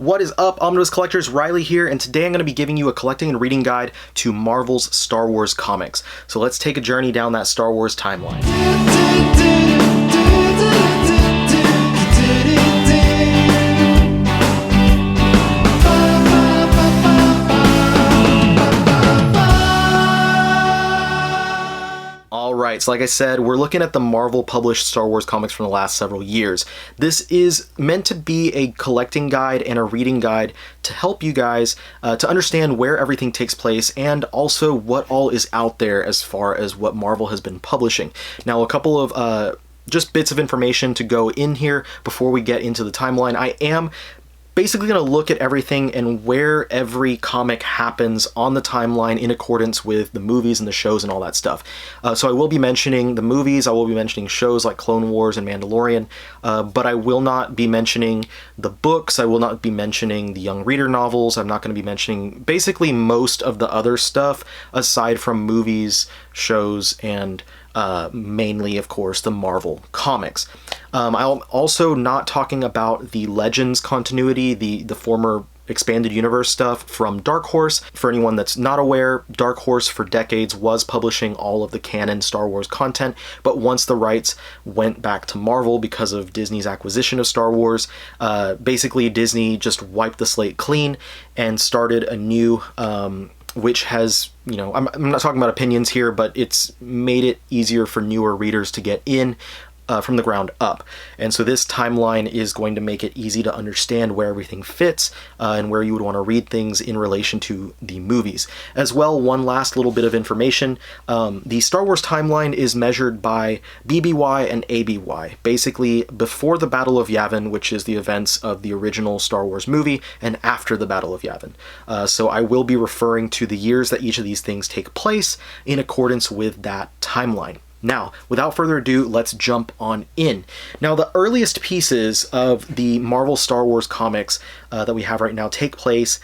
What is up, Omnibus Collectors? Riley here, and today I'm going to be giving you a collecting and reading guide to Marvel's Star Wars comics. So let's take a journey down that Star Wars timeline. Alright, so like I said, we're looking at the Marvel published Star Wars comics from the last several years. This is meant to be a collecting guide and a reading guide to help you guys to understand where everything takes place and also what all is out there as far as what Marvel has been publishing. Now, a couple of just bits of information to go in here before we get into the timeline. I am basically going to look at everything and where every comic happens on the timeline in accordance with the movies and the shows and all that stuff. So I will be mentioning the movies, I will be mentioning shows like Clone Wars and Mandalorian, but I will not be mentioning the books, I will not be mentioning the young reader novels, I'm not going to be mentioning basically most of the other stuff aside from movies, shows, and mainly, of course, the Marvel comics. I'm also not talking about the Legends continuity, the former expanded universe stuff from Dark Horse. For anyone that's not aware, Dark Horse for decades was publishing all of the canon Star Wars content, but once the rights went back to Marvel because of Disney's acquisition of Star Wars, basically Disney just wiped the slate clean and started a new which has, you know, I'm not talking about opinions here, but it's made it easier for newer readers to get in from the ground up. And so this timeline is going to make it easy to understand where everything fits and where you would want to read things in relation to the movies. As well, one last little bit of information. The Star Wars timeline is measured by BBY and ABY, basically before the Battle of Yavin, which is the events of the original Star Wars movie, and after the Battle of Yavin. So I will be referring to the years that each of these things take place in accordance with that timeline. Now, without further ado, let's jump on in. Now, the earliest pieces of the Marvel Star Wars comics that we have right now take place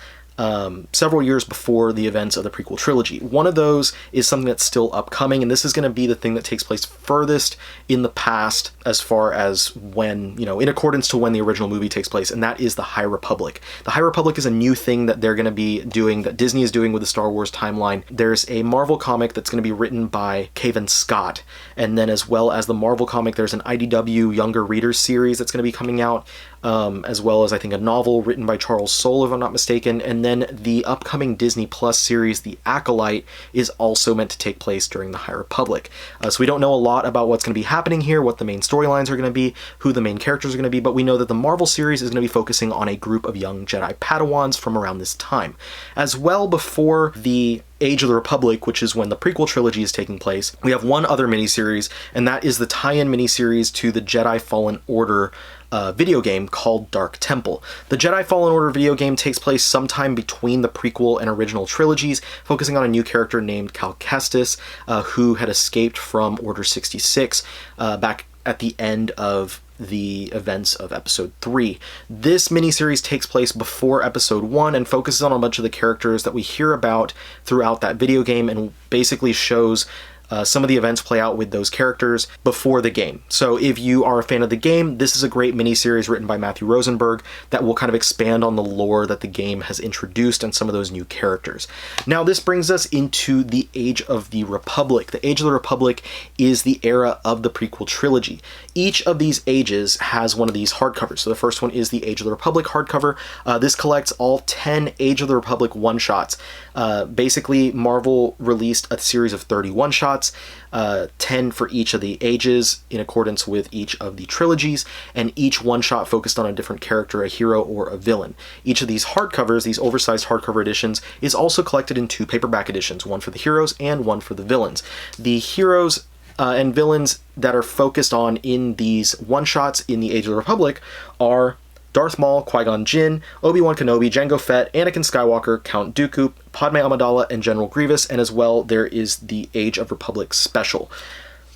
several years before the events of the prequel trilogy. One of those is something that's still upcoming, and this is going to be the thing that takes place furthest in the past as far as when, you know, in accordance to when the original movie takes place, and that is the High Republic. The High Republic is a new thing that they're going to be doing, that Disney is doing with the Star Wars timeline. There's a Marvel comic that's going to be written by Cavan Scott, and then as well as the Marvel comic, there's an IDW Younger Readers series that's going to be coming out, as well as I think a novel written by Charles Soule, if I'm not mistaken, and then the upcoming Disney Plus series, The Acolyte, is also meant to take place during the High Republic. So we don't know a lot about what's going to be happening here, what the main storylines are going to be, who the main characters are going to be, but we know that the Marvel series is going to be focusing on a group of young Jedi Padawans from around this time. As well, before the Age of the Republic, which is when the prequel trilogy is taking place, we have one other miniseries, and that is the tie-in miniseries to the Jedi Fallen Order video game called Dark Temple. The Jedi Fallen Order video game takes place sometime between the prequel and original trilogies, focusing on a new character named Cal Kestis, who had escaped from Order 66 back at the end of the events of Episode 3. This miniseries takes place before Episode 1 and focuses on a bunch of the characters that we hear about throughout that video game and basically shows some of the events play out with those characters before the game. So if you are a fan of the game, this is a great miniseries written by Matthew Rosenberg that will kind of expand on the lore that the game has introduced and some of those new characters. Now, this brings us into the Age of the Republic. The Age of the Republic is the era of the prequel trilogy. Each of these ages has one of these hardcovers. So the first one is the Age of the Republic hardcover. This collects all 10 Age of the Republic one-shots. Basically, Marvel released a series of 30 one-shots, 10 for each of the ages in accordance with each of the trilogies, and each one-shot focused on a different character, a hero or a villain. Each of these hardcovers, these oversized hardcover editions, is also collected in 2 paperback editions, one for the heroes and one for the villains. The heroes and villains that are focused on in these one-shots in the Age of the Republic are Darth Maul, Qui-Gon Jinn, Obi-Wan Kenobi, Jango Fett, Anakin Skywalker, Count Dooku, Padme Amidala, and General Grievous, and as well there is the Age of Republic special.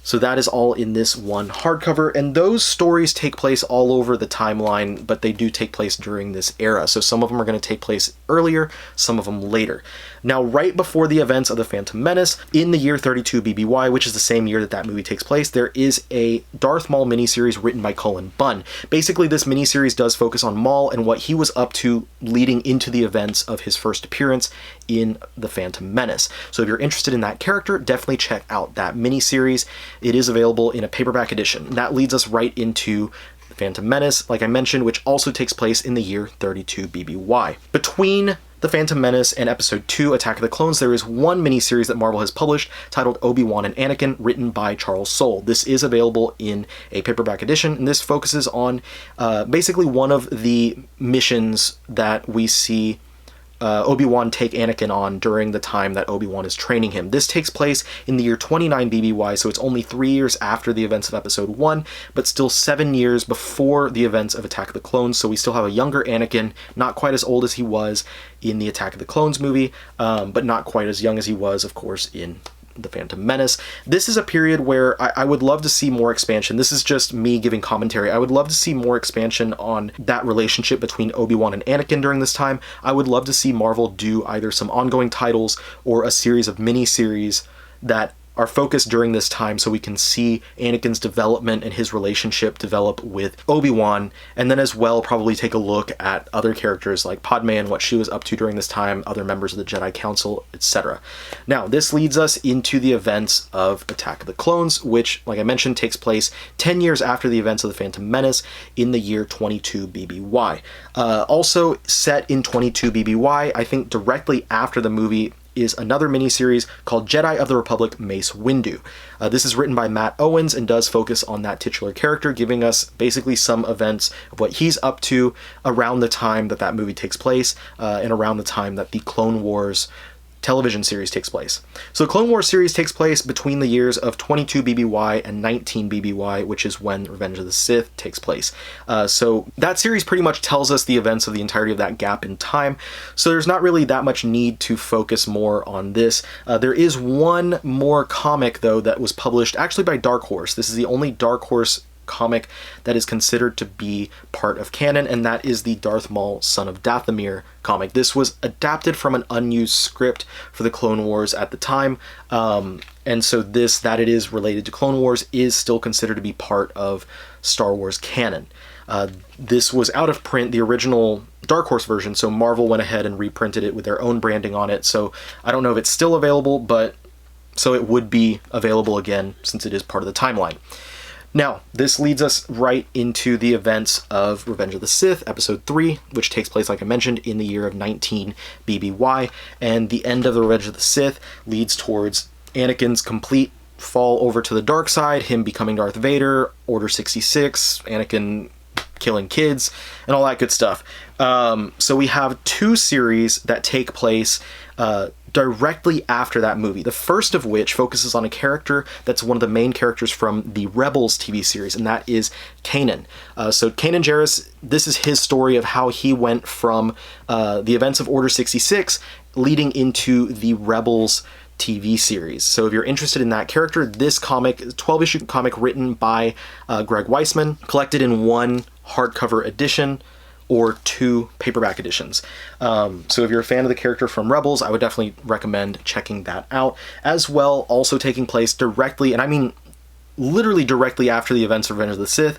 So that is all in this one hardcover, and those stories take place all over the timeline, but they do take place during this era. So some of them are going to take place earlier, some of them later. Now, right before the events of The Phantom Menace, in the year 32 BBY, which is the same year that that movie takes place, there is a Darth Maul miniseries written by Cullen Bunn. Basically, this miniseries does focus on Maul and what he was up to leading into the events of his first appearance in The Phantom Menace. So if you're interested in that character, definitely check out that miniseries. It is available in a paperback edition. That leads us right into The Phantom Menace, like I mentioned, which also takes place in the year 32 BBY. Between The Phantom Menace and Episode 2, Attack of the Clones, there is one miniseries that Marvel has published titled Obi-Wan and Anakin, written by Charles Soule. This is available in a paperback edition, and this focuses on basically one of the missions that we see Obi-Wan take Anakin on during the time that Obi-Wan is training him. This takes place in the year 29 BBY, so it's only 3 years after the events of Episode 1, but still 7 years before the events of Attack of the Clones, so we still have a younger Anakin, not quite as old as he was in the Attack of the Clones movie, but not quite as young as he was, of course, in The Phantom Menace. This is a period where I would love to see more expansion. This is just me giving commentary. I would love to see more expansion on that relationship between Obi-Wan and Anakin during this time. I would love to see Marvel do either some ongoing titles or a series of mini-series that are focused during this time so we can see Anakin's development and his relationship develop with Obi-Wan, and then as well probably take a look at other characters like Padme and what she was up to during this time, other members of the Jedi Council, etc. Now, this leads us into the events of Attack of the Clones, which, like I mentioned, takes place 10 years after the events of The Phantom Menace in the year 22 BBY. Also set in 22 BBY, I think directly after the movie, is another miniseries called Jedi of the Republic Mace Windu. This is written by Matt Owens and does focus on that titular character, giving us basically some events of what he's up to around the time that that movie takes place, and around the time that the Clone Wars television series takes place. So the Clone Wars series takes place between the years of 22 BBY and 19 BBY, which is when Revenge of the Sith takes place. So that series pretty much tells us the events of the entirety of that gap in time. So there's not really that much need to focus more on this. There is one more comic, though, that was published actually by Dark Horse. This is the only Dark Horse comic that is considered to be part of canon, and that is the Darth Maul, Son of Dathomir comic. This was adapted from an unused script for the Clone Wars at the time, and so that it is related to Clone Wars is still considered to be part of Star Wars canon. This was out of print, the original Dark Horse version, so Marvel went ahead and reprinted it with their own branding on it, so I don't know if it's still available, but so it would be available again since it is part of the timeline. Now, this leads us right into the events of Revenge of the Sith, Episode 3, which takes place, like I mentioned, in the year of 19 BBY, and the end of the Revenge of the Sith leads towards Anakin's complete fall over to the dark side, him becoming Darth Vader, Order 66, Anakin killing kids, and all that good stuff. So we have two series that take place directly after that movie. The first of which focuses on a character that's one of the main characters from the Rebels TV series, and that is Kanan. So Kanan Jarrus, this is his story of how he went from the events of Order 66 leading into the Rebels TV series. So if you're interested in that character, this comic, 12-issue comic written by Greg Weisman, collected in one hardcover edition or two paperback editions. So if you're a fan of the character from Rebels, I would definitely recommend checking that out. As well, also taking place directly, and I mean literally directly after the events of Revenge of the Sith,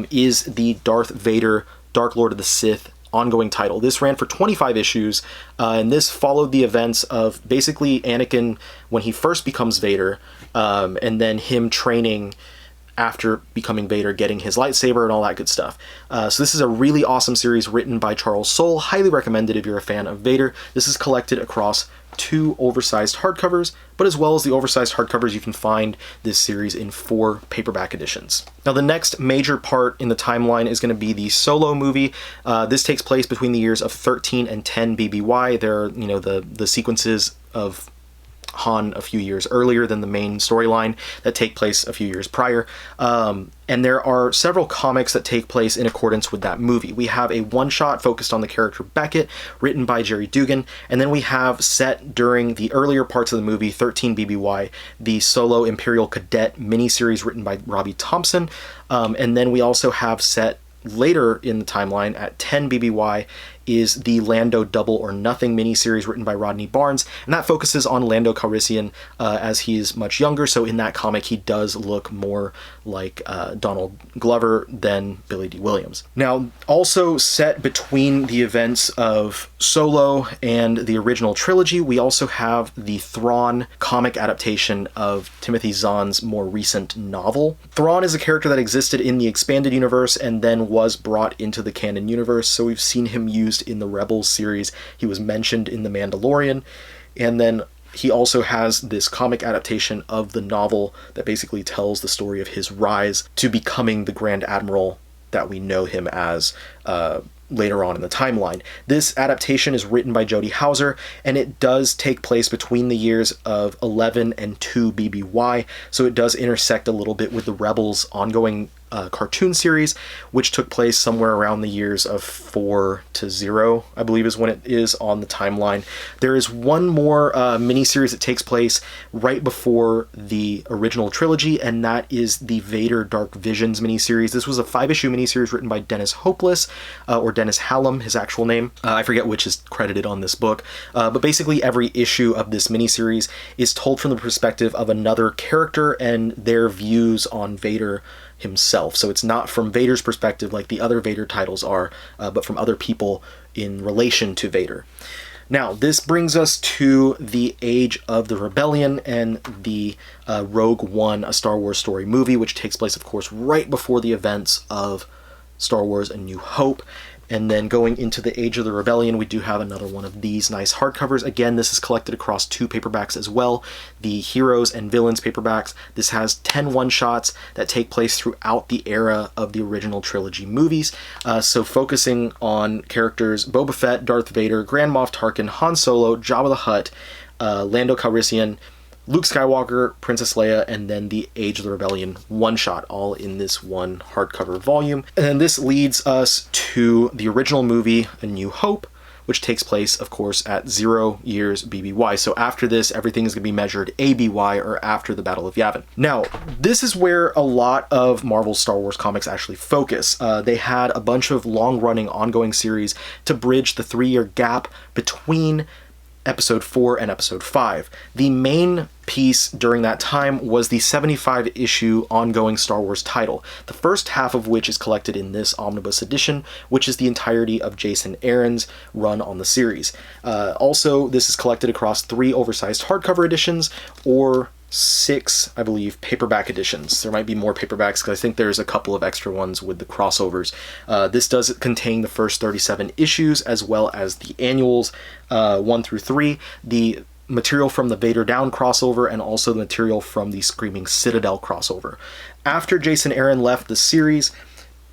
is the Darth Vader, Dark Lord of the Sith ongoing title. This ran for 25 issues, and this followed the events of basically Anakin when he first becomes Vader, and then him training after becoming Vader, getting his lightsaber and all that good stuff. So this is a really awesome series written by Charles Soule. Highly recommended if you're a fan of Vader. This is collected across two oversized hardcovers, but as well as the oversized hardcovers, you can find this series in 4 paperback editions. Now, the next major part in the timeline is going to be the Solo movie. This takes place between the years of 13 and 10 BBY. There are, the sequences of Han a few years earlier than the main storyline that take place a few years prior. And there are several comics that take place in accordance with that movie. We have a one-shot focused on the character Beckett, written by Jerry Dugan, and then we have, set during the earlier parts of the movie, 13 BBY, the Solo Imperial Cadet miniseries written by Robbie Thompson, and then we also have, set later in the timeline at 10 BBY is the Lando Double or Nothing miniseries written by Rodney Barnes, and that focuses on Lando Calrissian as he's much younger. So in that comic, he does look more like Donald Glover than Billy D. Williams. Now, also set between the events of Solo and the original trilogy, we also have the Thrawn comic adaptation of Timothy Zahn's more recent novel. Thrawn is a character that existed in the expanded universe and then was brought into the canon universe, so we've seen him used in the Rebels series. He was mentioned in The Mandalorian, and then he also has this comic adaptation of the novel that basically tells the story of his rise to becoming the Grand Admiral that we know him as later on in the timeline. This adaptation is written by Jody Houser, and it does take place between the years of 11 and 2 BBY, so it does intersect a little bit with the Rebels ongoing cartoon series, which took place somewhere around the years of 4 to 0, I believe is when it is on the timeline. There is one more miniseries that takes place right before the original trilogy, and that is the Vader Dark Visions miniseries. This was a 5-issue miniseries written by Dennis Hopeless, or Dennis Hallam, his actual name. I forget which is credited on this book, but basically every issue of this miniseries is told from the perspective of another character and their views on Vader himself. So it's not from Vader's perspective like the other Vader titles are, but from other people in relation to Vader. Now, this brings us to the Age of the Rebellion and the Rogue One, a Star Wars story movie, which takes place, of course, right before the events of Star Wars A New Hope. And then going into the Age of the Rebellion, we do have another one of these nice hardcovers. Again, this is collected across 2 paperbacks as well, the Heroes and Villains paperbacks. This has 10 one-shots that take place throughout the era of the original trilogy movies. So focusing on characters Boba Fett, Darth Vader, Grand Moff Tarkin, Han Solo, Jabba the Hutt, Lando Calrissian, Luke Skywalker, Princess Leia, and then the Age of the Rebellion one-shot, all in this one hardcover volume. And then this leads us to the original movie, A New Hope, which takes place, of course, at 0 years BBY. So after this, everything is going to be measured ABY, or after the Battle of Yavin. Now, this is where a lot of Marvel's Star Wars comics actually focus. They had a bunch of long-running ongoing series to bridge the 3-year gap between Episode 4 and Episode 5. The main piece during that time was the 75-issue ongoing Star Wars title, the first half of which is collected in this omnibus edition, which is the entirety of Jason Aaron's run on the series. Also, this is collected across 3 oversized hardcover editions, or 6, I believe, paperback editions. There might be more paperbacks because I think there's a couple of extra ones with the crossovers. This does contain the first 37 issues as well as the annuals 1 through 3, the material from the Vader Down crossover, and also the material from the Screaming Citadel crossover. After Jason Aaron left the series,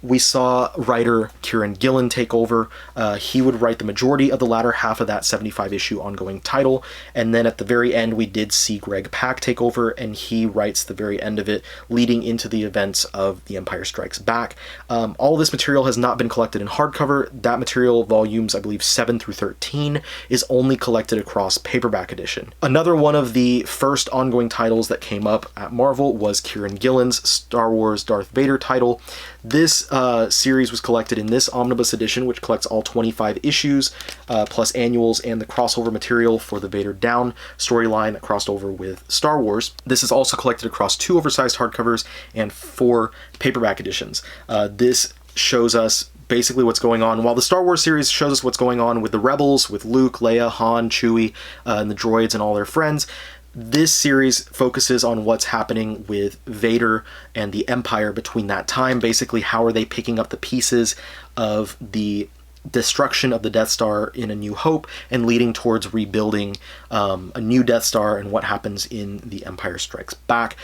we saw writer Kieran Gillen take over. He would write the majority of the latter half of that 75-issue ongoing title, and then at the very end we did see Greg Pak take over, and he writes the very end of it, leading into the events of The Empire Strikes Back. All this material has not been collected in hardcover. That material, volumes, I believe 7 through 13, is only collected across paperback edition. Another one of the first ongoing titles that came up at Marvel was Kieran Gillen's Star Wars Darth Vader title. This series was collected in this omnibus edition, which collects all 25 issues, plus annuals and the crossover material for the Vader Down storyline that crossed over with Star Wars. This is also collected across 2 oversized hardcovers and 4 paperback editions. This shows us basically what's going on. While the Star Wars series shows us what's going on with the Rebels, with Luke, Leia, Han, Chewie, and the droids and all their friends, this series focuses on what's happening with Vader and the Empire between that time. Basically, how are they picking up the pieces of the destruction of the Death Star in A New Hope and leading towards rebuilding a new Death Star, and what happens in The Empire Strikes Back.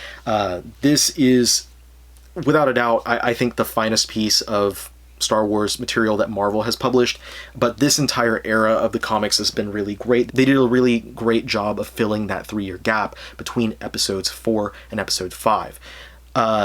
This is, without a doubt, I think the finest piece of Star Wars material that Marvel has published, but this entire era of the comics has been really great. They did a really great job of filling that 3-year gap between episodes 4 and episode 5.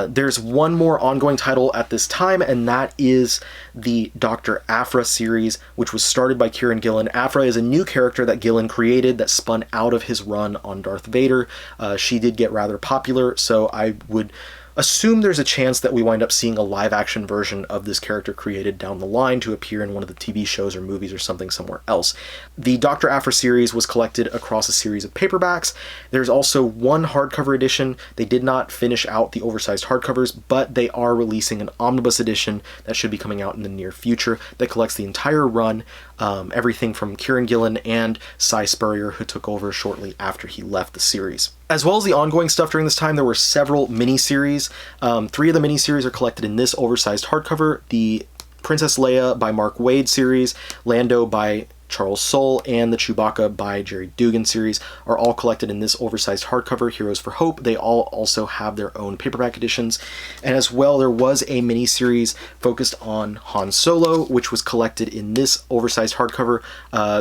There's one more ongoing title at this time, and that is the Dr. Aphra series, which was started by Kieran Gillen. Aphra is a new character that Gillen created that spun out of his run on Darth Vader. She did get rather popular, so I would assume there's a chance that we wind up seeing a live action version of this character created down the line to appear in one of the TV shows or movies or something somewhere else. The Dr. Aphra series was collected across a series of paperbacks. There's also one hardcover edition. They did not finish out the oversized hardcovers, but they are releasing an omnibus edition that should be coming out in the near future that collects the entire run, everything from Kieran Gillen and Cy Spurrier, who took over shortly after he left the series. As well as the ongoing stuff during this time, there were several miniseries. 3 of the miniseries are collected in this oversized hardcover: the Princess Leia by Mark Waid series, Lando by Charles Soule, and the Chewbacca by Jerry Dugan series are all collected in this oversized hardcover, Heroes for Hope. They all also have their own paperback editions. And as well, there was a mini-series focused on Han Solo, which was collected in this oversized hardcover.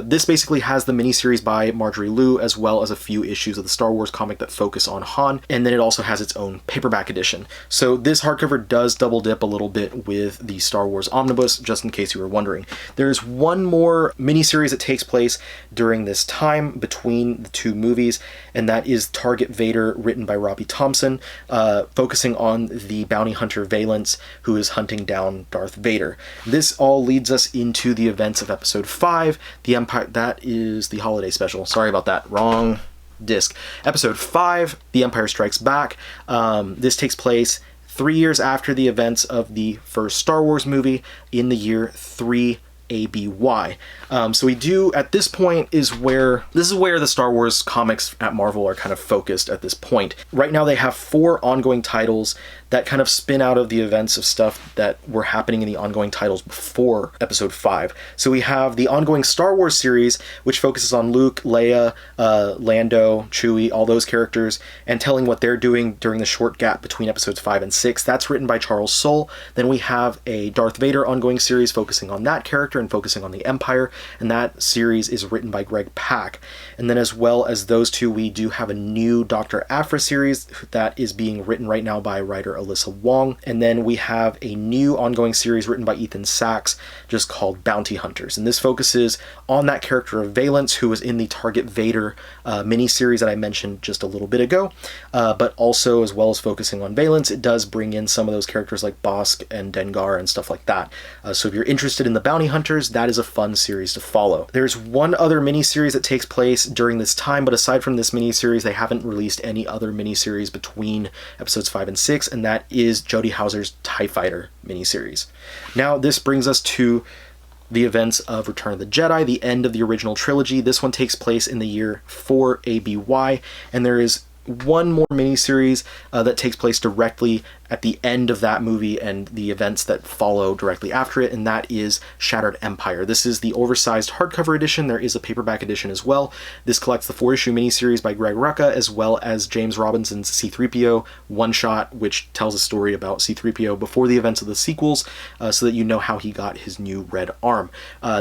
This basically has the mini-series by Marjorie Liu, as well as a few issues of the Star Wars comic that focus on Han, and then it also has its own paperback edition. So this hardcover does double dip a little bit with the Star Wars Omnibus, just in case you were wondering. There's one more mini-series that takes place during this time between the 2 movies, and that is Target Vader, written by Robbie Thompson, focusing on the bounty hunter Valance, who is hunting down Darth Vader. This all leads us into the events of Episode 5, The Empire. That is the holiday special. Sorry about that. Wrong disc. Episode 5, The Empire Strikes Back. This takes place 3 years after the events of the first Star Wars movie, in the year 3 ABY. So we do, at this point, this is where the Star Wars comics at Marvel are kind of focused at this point. Right now they have 4 ongoing titles that kind of spin out of the events of stuff that were happening in the ongoing titles before Episode 5. So we have the ongoing Star Wars series, which focuses on Luke, Leia, Lando, Chewie, all those characters, and telling what they're doing during the short gap between Episodes 5 and 6. That's written by Charles Soule. Then we have a Darth Vader ongoing series focusing on that character and focusing on the Empire, and that series is written by Greg Pak. And then as well as those 2, we do have a new Dr. Aphra series that is being written right now by writer Alyssa Wong. And then we have a new ongoing series written by Ethan Sachs, just called Bounty Hunters. And this focuses on that character of Valance, who was in the Target Vader miniseries that I mentioned just a little bit ago. But also, as well as focusing on Valance, it does bring in some of those characters like Bosk and Dengar and stuff like that. So if you're interested in the Bounty Hunters, that is a fun series to follow. There's one other miniseries that takes place during this time, but aside from this miniseries, they haven't released any other miniseries between Episodes 5 and 6, and that is Jody Houser's TIE Fighter miniseries. Now, this brings us to the events of Return of the Jedi, the end of the original trilogy. This one takes place in the year 4 ABY, and there is one more miniseries that takes place directly at the end of that movie and the events that follow directly after it, and that is Shattered Empire. This is the oversized hardcover edition. There is a paperback edition as well. This collects the 4-issue miniseries by Greg Rucka, as well as James Robinson's C-3PO one-shot, which tells a story about C-3PO before the events of the sequels, so that you know how he got his new red arm.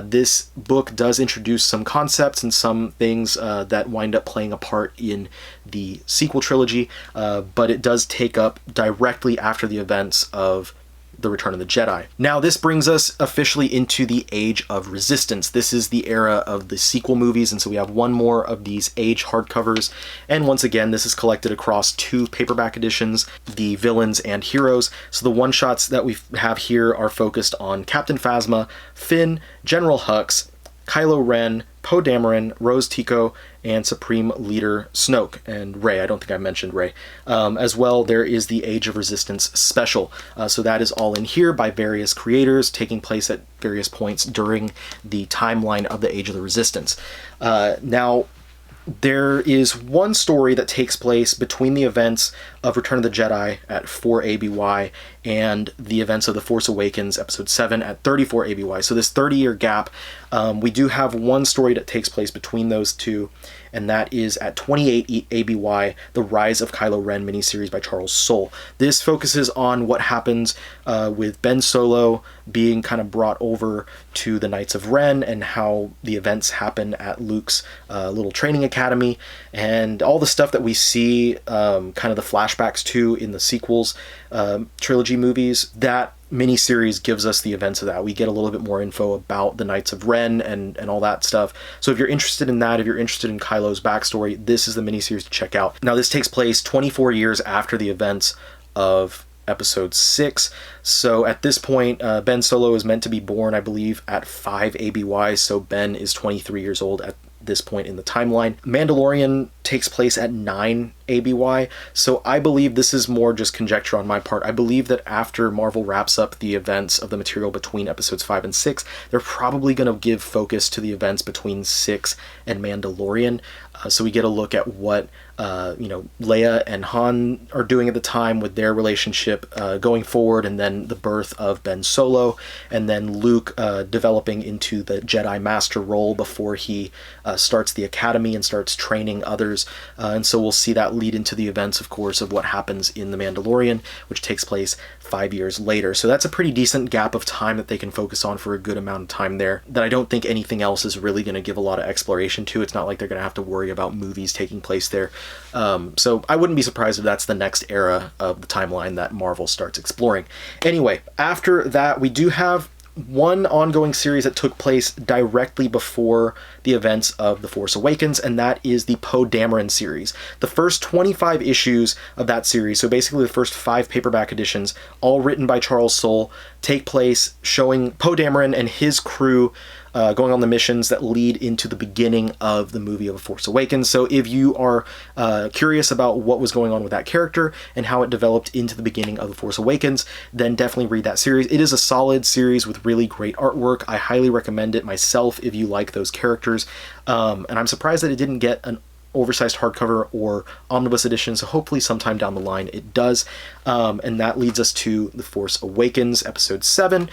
This book does introduce some concepts and some things that wind up playing a part in the sequel trilogy, but it does take up directly after the events of The Return of the Jedi. Now, this brings us officially into the Age of Resistance. This is the era of the sequel movies, and so we have one more of these Age hardcovers. And once again, this is collected across 2 paperback editions, the Villains and Heroes. So the one-shots that we have here are focused on Captain Phasma, Finn, General Hux, Kylo Ren, Poe Dameron, Rose Tico, and Supreme Leader Snoke, and Rey. I don't think I mentioned Rey. As well, there is the Age of Resistance special. So that is all in here by various creators, taking place at various points during the timeline of the Age of the Resistance. Now, there is one story that takes place between the events of Return of the Jedi at 4 ABY and the events of The Force Awakens, Episode 7 at 34 ABY. So this 30-year gap, we do have one story that takes place between those 2, and that is at 28 ABY, The Rise of Kylo Ren miniseries by Charles Soule. This focuses on what happens with Ben Solo being kind of brought over to the Knights of Ren, and how the events happen at Luke's little training academy, and all the stuff that we see, kind of the flashbacks to in the sequels trilogy movies. That miniseries gives us the events of that. We get a little bit more info about the Knights of Ren and all that stuff. So if you're interested in that, if you're interested in Kylo's backstory, this is the miniseries to check out. Now, this takes place 24 years after the events of episode 6. So at this point, Ben Solo is meant to be born, I believe, at 5 ABY, so Ben is 23 years old at this point in the timeline. Mandalorian takes place at 9 ABY, so I believe this is more just conjecture on my part. I believe that after Marvel wraps up the events of the material between episodes 5 and 6, they're probably going to give focus to the events between 6 and Mandalorian, so we get a look at what Leia and Han are doing at the time with their relationship going forward, and then the birth of Ben Solo, and then Luke developing into the Jedi Master role before he starts the Academy and starts training others. And so we'll see that lead into the events, of course, of what happens in The Mandalorian, which takes place 5 years later. So that's a pretty decent gap of time that they can focus on for a good amount of time there, that I don't think anything else is really going to give a lot of exploration to. It's not like they're going to have to worry about movies taking place there. So I wouldn't be surprised if that's the next era of the timeline that Marvel starts exploring. Anyway, after that, we do have one ongoing series that took place directly before the events of The Force Awakens, and that is the Poe Dameron series. The first 25 issues of that series, so basically the first 5 paperback editions, all written by Charles Soule, take place showing Poe Dameron and his crew going on the missions that lead into the beginning of the movie of The Force Awakens. So if you are curious about what was going on with that character and how it developed into the beginning of The Force Awakens, then definitely read that series. It is a solid series with really great artwork. I highly recommend it myself if you like those characters. And I'm surprised that it didn't get an oversized hardcover or omnibus edition, so hopefully sometime down the line it does. And that leads us to The Force Awakens, episode 7.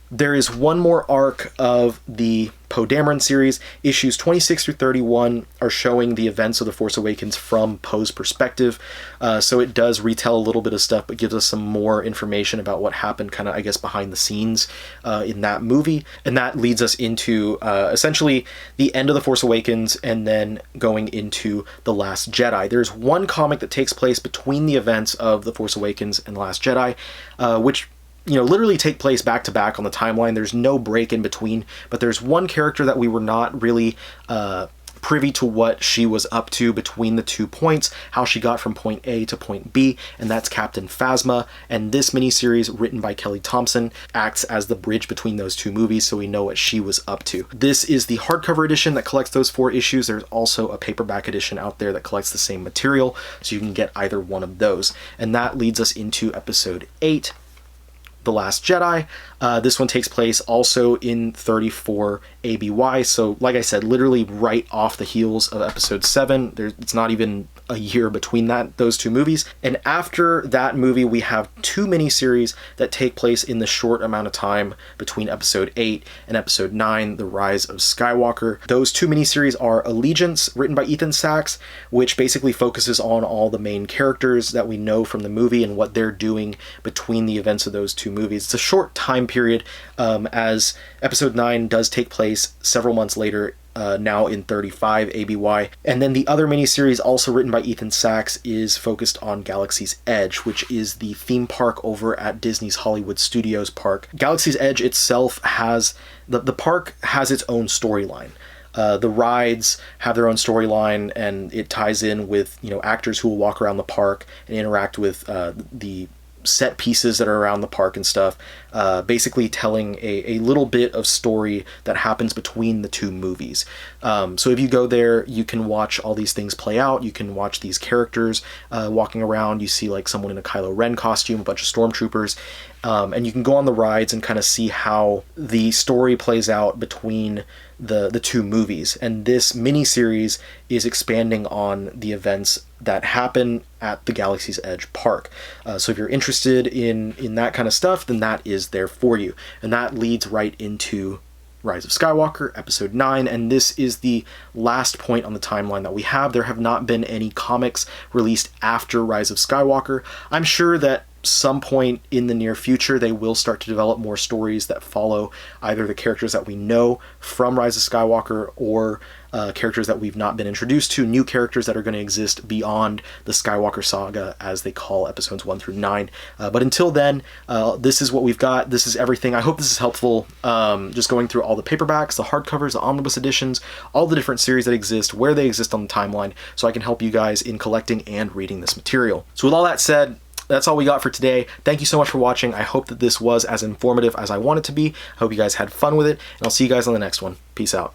There is one more arc of the Poe Dameron series. Issues 26 through 31 are showing the events of The Force Awakens from Poe's perspective. So it does retell a little bit of stuff, but gives us some more information about what happened kind of, I guess, behind the scenes in that movie. And that leads us into essentially the end of The Force Awakens and then going into The Last Jedi. There's one comic that takes place between the events of The Force Awakens and The Last Jedi, which literally take place back to back on the timeline. There's no break in between, but there's one character that we were not really privy to what she was up to between the 2 points, how she got from point A to point B, and that's Captain Phasma. And this miniseries, written by Kelly Thompson, acts as the bridge between those 2 movies, so we know what she was up to. This is the hardcover edition that collects those 4 issues. There's also a paperback edition out there that collects the same material, so you can get either one of those. And that leads us into episode 8, The Last Jedi. This one takes place also in 34 ABY, so like I said, literally right off the heels of episode 7. It's not even a year between those 2 movies. And after that movie, we have 2 miniseries that take place in the short amount of time between episode 8 and episode 9, The Rise of Skywalker. Those 2 miniseries are Allegiance, written by Ethan Sachs, which basically focuses on all the main characters that we know from the movie and what they're doing between the events of those 2 movies. It's a short time period, as episode 9 does take place several months later, now in 35 ABY. And then the other miniseries, also written by Ethan Sachs, is focused on Galaxy's Edge, which is the theme park over at Disney's Hollywood Studios park. Galaxy's Edge itself has, the park has its own storyline. The rides have their own storyline, and it ties in with, actors who will walk around the park and interact with the set pieces that are around the park and stuff, basically telling a little bit of story that happens between the 2 movies. So if you go there, you can watch all these things play out. You can watch these characters walking around. You see like someone in a Kylo Ren costume, a bunch of stormtroopers, and you can go on the rides and kind of see how the story plays out between the 2 movies. And this miniseries is expanding on the events that happen at the Galaxy's Edge park. So if you're interested in that kind of stuff, then that is there for you. And that leads right into Rise of Skywalker, episode 9, and this is the last point on the timeline that we have. There have not been any comics released after Rise of Skywalker. I'm sure that some point in the near future they will start to develop more stories that follow either the characters that we know from Rise of Skywalker or characters that we've not been introduced to, new characters that are going to exist beyond the Skywalker saga, as they call episodes 1 through 9. But until then, this is what we've got. This is everything. I hope this is helpful, just going through all the paperbacks, the hardcovers, the omnibus editions, all the different series that exist, where they exist on the timeline, so I can help you guys in collecting and reading this material. So with all that said, that's all we got for today. Thank you so much for watching. I hope that this was as informative as I want it to be. I hope you guys had fun with it, and I'll see you guys on the next one. Peace out.